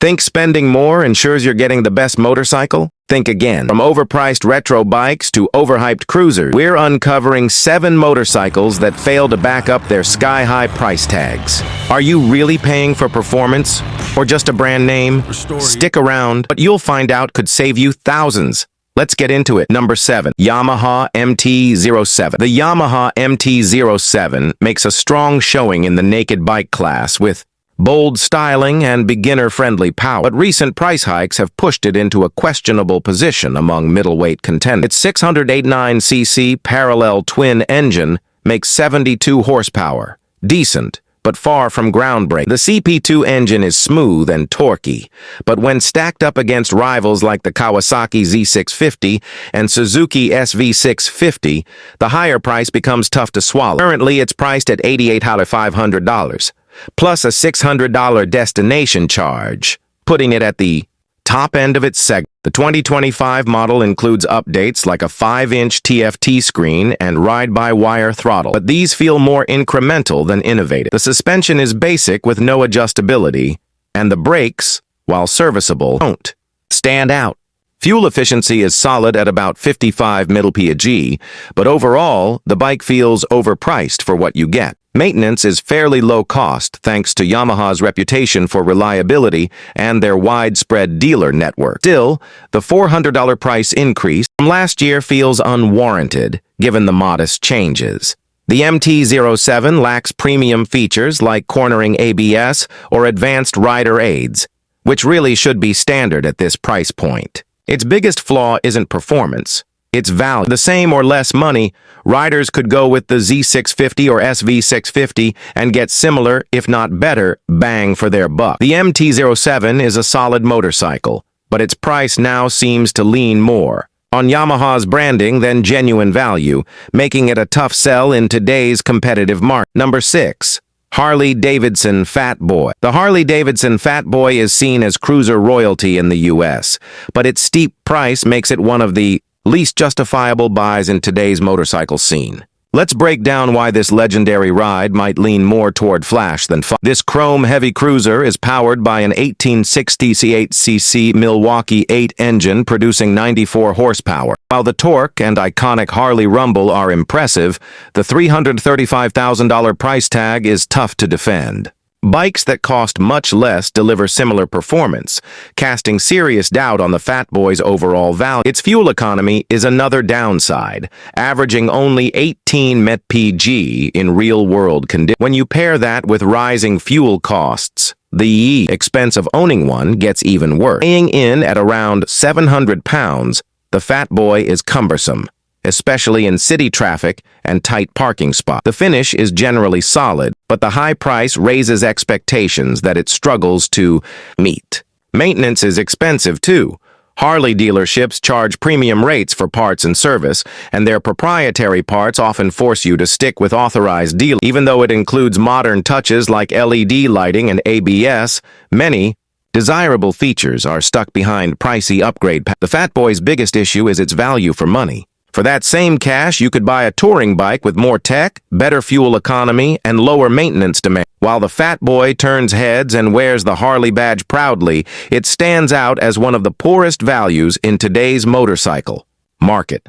Think spending more ensures you're getting the best motorcycle? Think again. From overpriced retro bikes to overhyped cruisers, we're uncovering 7 motorcycles that fail to back up their sky-high price tags. Are you really paying for performance? Or just a brand name? Stick around. What you'll find out could save you thousands. Let's get into it. Number 7. Yamaha MT-07. The Yamaha MT-07 makes a strong showing in the naked bike class with bold styling and beginner-friendly power, but recent price hikes have pushed it into a questionable position among middleweight contenders. Its 689cc parallel twin engine makes 72 horsepower. Decent, but far from groundbreaking. The CP2 engine is smooth and torquey, but when stacked up against rivals like the Kawasaki Z650 and Suzuki SV650, the higher price becomes tough to swallow. Currently, it's priced at $88,500. Plus a $600 destination charge, putting it at the top end of its segment. The 2025 model includes updates like a 5-inch TFT screen and ride-by-wire throttle, but these feel more incremental than innovative. The suspension is basic with no adjustability, and the brakes, while serviceable, don't stand out. Fuel efficiency is solid at about 55 mpg, but overall, the bike feels overpriced for what you get. Maintenance is fairly low cost thanks to Yamaha's reputation for reliability and their widespread dealer network. Still, the $400 price increase from last year feels unwarranted, given the modest changes. The MT-07 lacks premium features like cornering ABS or advanced rider aids, which really should be standard at this price point. Its biggest flaw isn't performance. It's value. The same or less money, riders could go with the Z650 or SV650 and get similar, if not better, bang for their buck. The MT-07 is a solid motorcycle, but its price now seems to lean more on Yamaha's branding than genuine value, making it a tough sell in today's competitive market. Number 6. Harley-Davidson Fat Boy. The Harley-Davidson Fat Boy is seen as cruiser royalty in the U.S., but its steep price makes it one of the least justifiable buys in today's motorcycle scene. Let's break down why this legendary ride might lean more toward flash than fun. This chrome-heavy cruiser is powered by an 1868cc Milwaukee 8 engine producing 94 horsepower. While the torque and iconic Harley rumble are impressive, the $335,000 price tag is tough to defend. Bikes that cost much less deliver similar performance, casting serious doubt on the Fat Boy's overall value. Its fuel economy is another downside, averaging only 18 mpg in real-world conditions. When you pair that with rising fuel costs, the expense of owning one gets even worse. Weighing in at around 700 pounds, the Fat Boy is cumbersome, especially in city traffic and tight parking spots. The finish is generally solid, but the high price raises expectations that it struggles to meet. Maintenance is expensive too. Harley dealerships charge premium rates for parts and service, and their proprietary parts often force you to stick with authorized dealers. Even though it includes modern touches like LED lighting and ABS, many desirable features are stuck behind pricey upgrade packs. The Fat Boy's biggest issue is its value for money. For that same cash, you could buy a touring bike with more tech, better fuel economy, and lower maintenance demand. While the Fat Boy turns heads and wears the Harley badge proudly, it stands out as one of the poorest values in today's motorcycle market.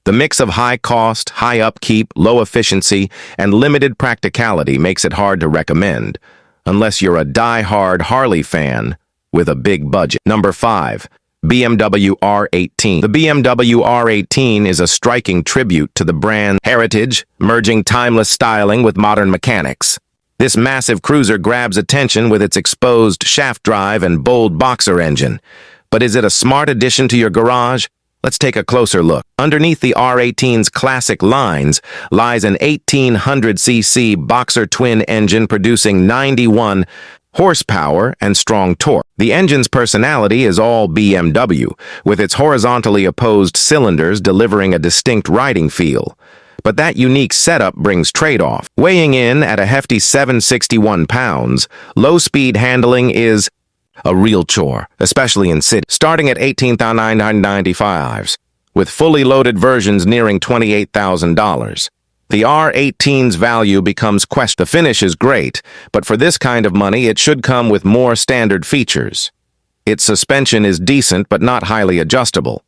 The mix of high cost, high upkeep, low efficiency, and limited practicality makes it hard to recommend, unless you're a die-hard Harley fan with a big budget. Number 5. BMW R18. The BMW R18 is a striking tribute to the brand's heritage, merging timeless styling with modern mechanics. This massive cruiser grabs attention with its exposed shaft drive and bold boxer engine. But is it a smart addition to your garage? Let's take a closer look. Underneath the R18's classic lines lies an 1800cc boxer twin engine producing 91 horsepower and strong torque. The engine's personality is all BMW, with its horizontally opposed cylinders delivering a distinct riding feel. But that unique setup brings trade-off. Weighing in at a hefty 761 pounds, low-speed handling is a real chore, especially in city. Starting at $18,995, with fully loaded versions nearing $28,000. The R18's value becomes questionable. The finish is great, but for this kind of money, it should come with more standard features. Its suspension is decent but not highly adjustable,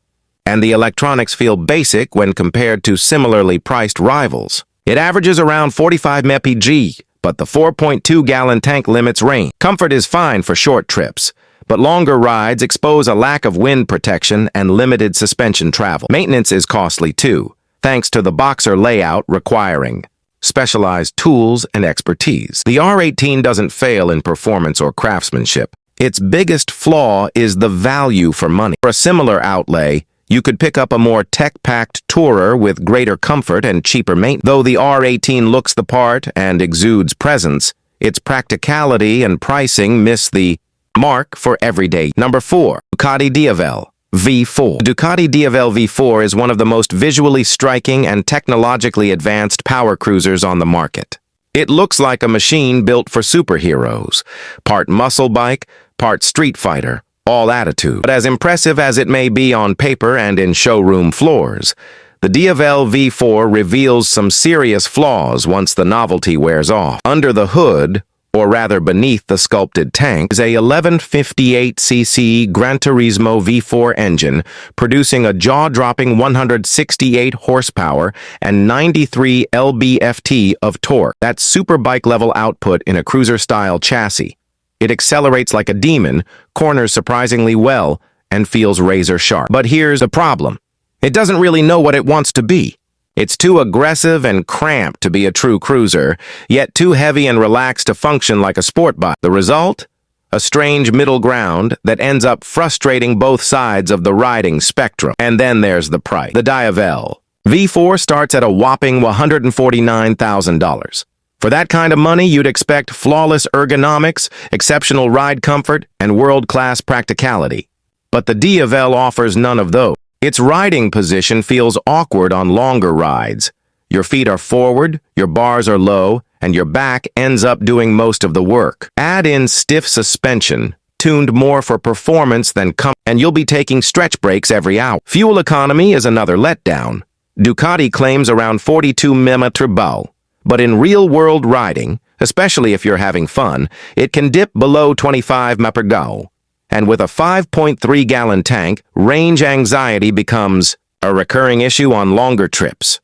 and the electronics feel basic when compared to similarly priced rivals. It averages around 45 mpg, but the 4.2-gallon tank limits range. Comfort is fine for short trips, but longer rides expose a lack of wind protection and limited suspension travel. Maintenance is costly too, thanks to the boxer layout requiring specialized tools and expertise. The R18 doesn't fail in performance or craftsmanship. Its biggest flaw is the value for money. For a similar outlay, you could pick up a more tech-packed tourer with greater comfort and cheaper maintenance. Though the R18 looks the part and exudes presence, its practicality and pricing miss the mark for everyday. Number 4. Ducati Diavel V4. Ducati Diavel V4 is one of the most visually striking and technologically advanced power cruisers on the market. It looks like a machine built for superheroes, part muscle bike, part street fighter, all attitude. But as impressive as it may be on paper and in showroom floors, the Diavel V4 reveals some serious flaws once the novelty wears off. Under the hood, or rather beneath the sculpted tank, is a 1158cc Gran Turismo V4 engine producing a jaw-dropping 168 horsepower and 93 lb-ft of torque. That's superbike-level output in a cruiser-style chassis. It accelerates like a demon, corners surprisingly well, and feels razor-sharp. But here's the problem. It doesn't really know what it wants to be. It's too aggressive and cramped to be a true cruiser, yet too heavy and relaxed to function like a sport bike. The result? A strange middle ground that ends up frustrating both sides of the riding spectrum. And then there's the price. The Diavel V4 starts at a whopping $149,000. For that kind of money, you'd expect flawless ergonomics, exceptional ride comfort, and world-class practicality. But the Diavel offers none of those. Its riding position feels awkward on longer rides. Your feet are forward, your bars are low, and your back ends up doing most of the work. Add in stiff suspension, tuned more for performance than comfort, and you'll be taking stretch breaks every hour. Fuel economy is another letdown. Ducati claims around 42 mpb, but in real-world riding, especially if you're having fun, it can dip below 25 mpg. And with a 5.3-gallon tank, range anxiety becomes a recurring issue on longer trips.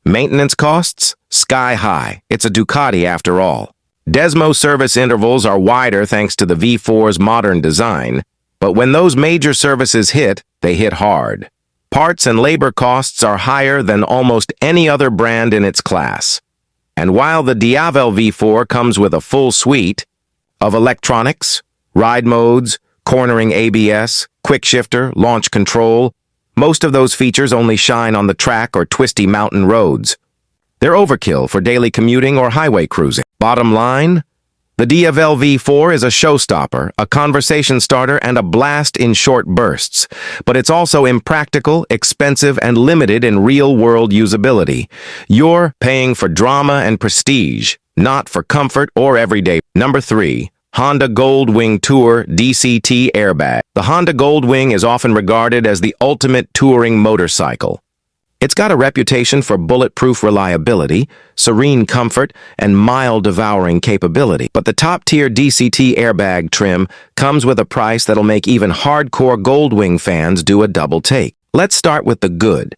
Maintenance costs? Sky high. It's a Ducati after all. Desmo service intervals are wider thanks to the V4's modern design, but when those major services hit, they hit hard. Parts and labor costs are higher than almost any other brand in its class. And while the Diavel V4 comes with a full suite of electronics, ride modes, cornering ABS, quick shifter, launch control, most of those features only shine on the track or twisty mountain roads. They're overkill for daily commuting or highway cruising. Bottom line, the Diavel V4 is a showstopper, a conversation starter, and a blast in short bursts. But it's also impractical, expensive, and limited in real-world usability. You're paying for drama and prestige, not for comfort or everyday. Number 3. Honda Goldwing Tour DCT Airbag. The Honda Goldwing is often regarded as the ultimate touring motorcycle. It's got a reputation for bulletproof reliability, serene comfort, and mile-devouring capability. But the top-tier DCT airbag trim comes with a price that'll make even hardcore Goldwing fans do a double take. Let's start with the good.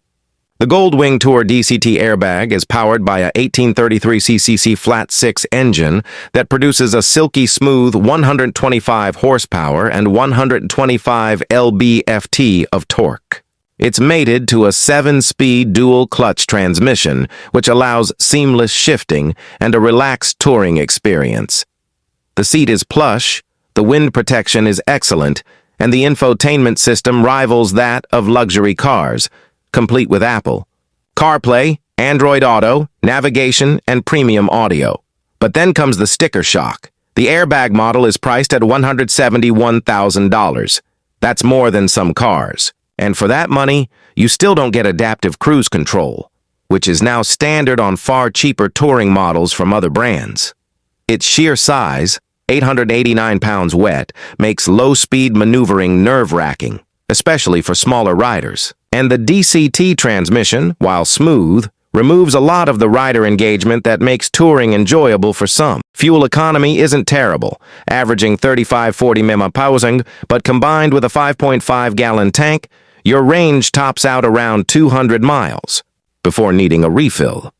The Goldwing Tour DCT airbag is powered by a 1833cc flat-six engine that produces a silky smooth 125 horsepower and 125 lb-ft of torque. It's mated to a 7-speed dual-clutch transmission, which allows seamless shifting and a relaxed touring experience. The seat is plush, the wind protection is excellent, and the infotainment system rivals that of luxury cars, complete with Apple CarPlay, Android Auto, navigation, and premium audio. But then comes the sticker shock. The airbag model is priced at $171,000. That's more than some cars. And for that money, you still don't get adaptive cruise control, which is now standard on far cheaper touring models from other brands. Its sheer size, 889 pounds wet, makes low-speed maneuvering nerve-wracking, especially for smaller riders. And the DCT transmission, while smooth, removes a lot of the rider engagement that makes touring enjoyable for some. Fuel economy isn't terrible, averaging 35-40 mph, but combined with a 5.5-gallon tank, your range tops out around 200 miles before needing a refill.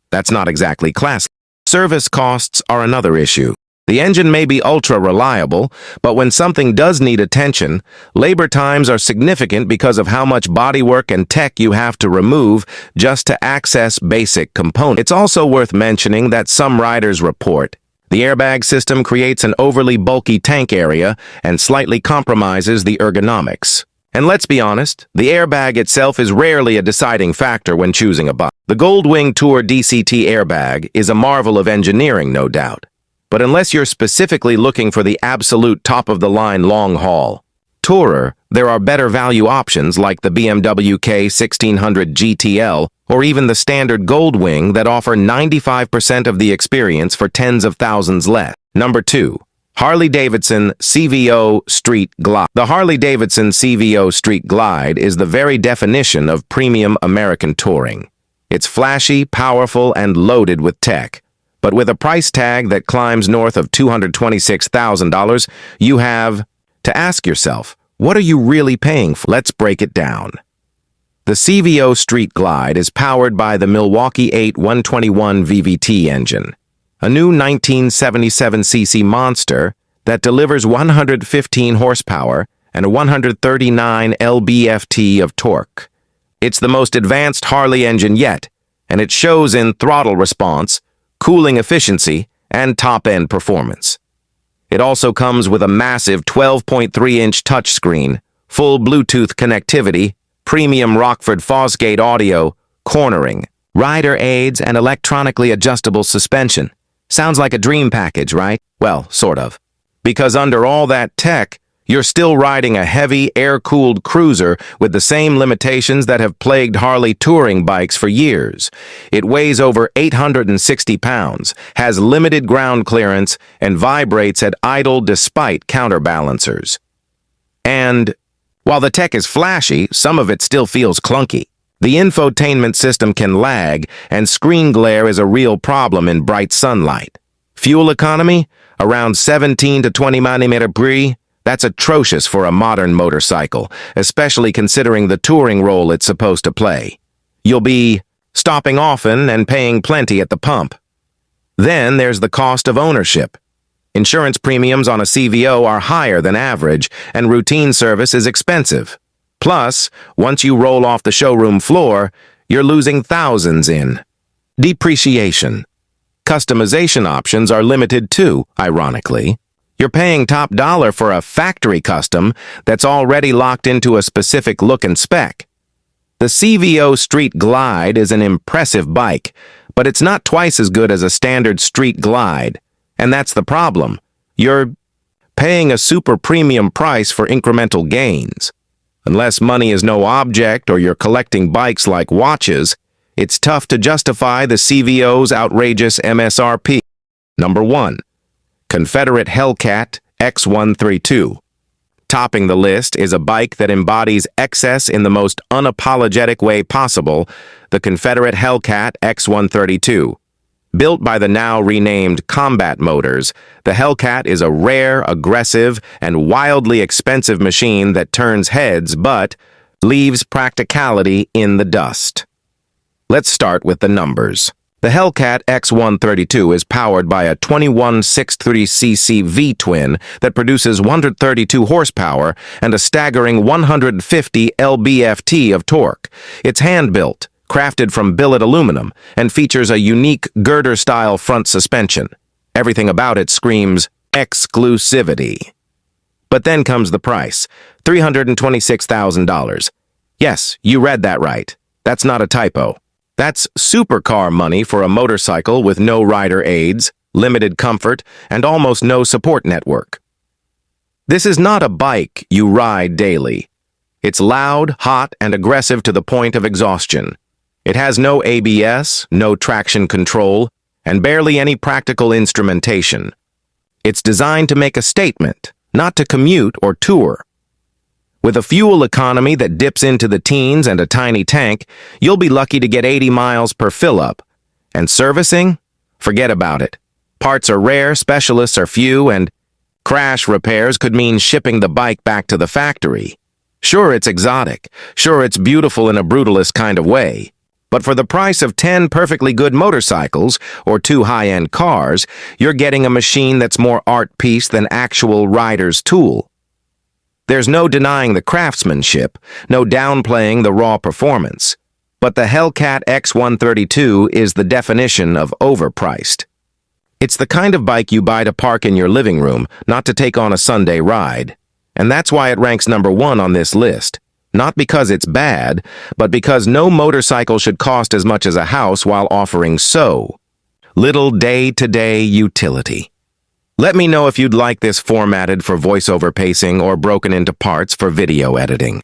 That's not exactly classic. Service costs are another issue. The engine may be ultra-reliable, but when something does need attention, labor times are significant because of how much bodywork and tech you have to remove just to access basic components. It's also worth mentioning that some riders report the airbag system creates an overly bulky tank area and slightly compromises the ergonomics. And let's be honest, the airbag itself is rarely a deciding factor when choosing a bike. The Goldwing Tour DCT airbag is a marvel of engineering, no doubt. But unless you're specifically looking for the absolute top-of-the-line long-haul tourer, there are better value options like the BMW K1600 GTL or even the standard Goldwing that offer 95% of the experience for tens of thousands less. Number 2. Harley-Davidson CVO Street Glide. The Harley-Davidson CVO Street Glide is the very definition of premium American touring. It's flashy, powerful, and loaded with tech. But with a price tag that climbs north of $226,000, you have to ask yourself, what are you really paying for? Let's break it down. The CVO Street Glide is powered by the Milwaukee 8 121 VVT engine, a new 1977cc monster that delivers 115 horsepower and a 139 lb-ft of torque. It's the most advanced Harley engine yet, and it shows in throttle response, cooling efficiency, and top-end performance. It also comes with a massive 12.3-inch touchscreen, full Bluetooth connectivity, premium Rockford Fosgate audio, cornering, rider aids, and electronically adjustable suspension. Sounds like a dream package, right? Well, sort of. Because under all that tech, you're still riding a heavy, air-cooled cruiser with the same limitations that have plagued Harley touring bikes for years. It weighs over 860 pounds, has limited ground clearance, and vibrates at idle despite counterbalancers. And while the tech is flashy, some of it still feels clunky. The infotainment system can lag, and screen glare is a real problem in bright sunlight. Fuel economy? Around 17 to 20 mph. That's atrocious for a modern motorcycle, especially considering the touring role it's supposed to play. You'll be stopping often and paying plenty at the pump. Then there's the cost of ownership. Insurance premiums on a CVO are higher than average, and routine service is expensive. Plus, once you roll off the showroom floor, you're losing thousands in depreciation. Customization options are limited too, ironically. You're paying top dollar for a factory custom that's already locked into a specific look and spec. The CVO Street Glide is an impressive bike, but it's not twice as good as a standard street glide. And that's the problem. You're paying a super premium price for incremental gains. Unless money is no object or you're collecting bikes like watches, it's tough to justify the CVO's outrageous MSRP. Number 1. Confederate Hellcat X132. Topping the list is a bike that embodies excess in the most unapologetic way possible, the Confederate Hellcat X132. Built by the now renamed Combat Motors, the Hellcat is a rare, aggressive, and wildly expensive machine that turns heads but leaves practicality in the dust. Let's start with the numbers. The Hellcat X132 is powered by a 2163cc V-twin that produces 132 horsepower and a staggering 150 lb-ft of torque. It's hand-built, crafted from billet aluminum, and features a unique girder-style front suspension. Everything about it screams exclusivity. But then comes the price, $326,000. Yes, you read that right. That's not a typo. That's supercar money for a motorcycle with no rider aids, limited comfort, and almost no support network. This is not a bike you ride daily. It's loud, hot, and aggressive to the point of exhaustion. It has no ABS, no traction control, and barely any practical instrumentation. It's designed to make a statement, not to commute or tour. With a fuel economy that dips into the teens and a tiny tank, you'll be lucky to get 80 miles per fill-up. And servicing? Forget about it. Parts are rare, specialists are few, and crash repairs could mean shipping the bike back to the factory. Sure, it's exotic. Sure, it's beautiful in a brutalist kind of way. But for the price of 10 perfectly good motorcycles or 2 high-end cars, you're getting a machine that's more art piece than actual rider's tool. There's no denying the craftsmanship, no downplaying the raw performance. But the Hellcat X132 is the definition of overpriced. It's the kind of bike you buy to park in your living room, not to take on a Sunday ride. And that's why it ranks #1 on this list. Not because it's bad, but because no motorcycle should cost as much as a house while offering so little day-to-day utility. Let me know if you'd like this formatted for voiceover pacing or broken into parts for video editing.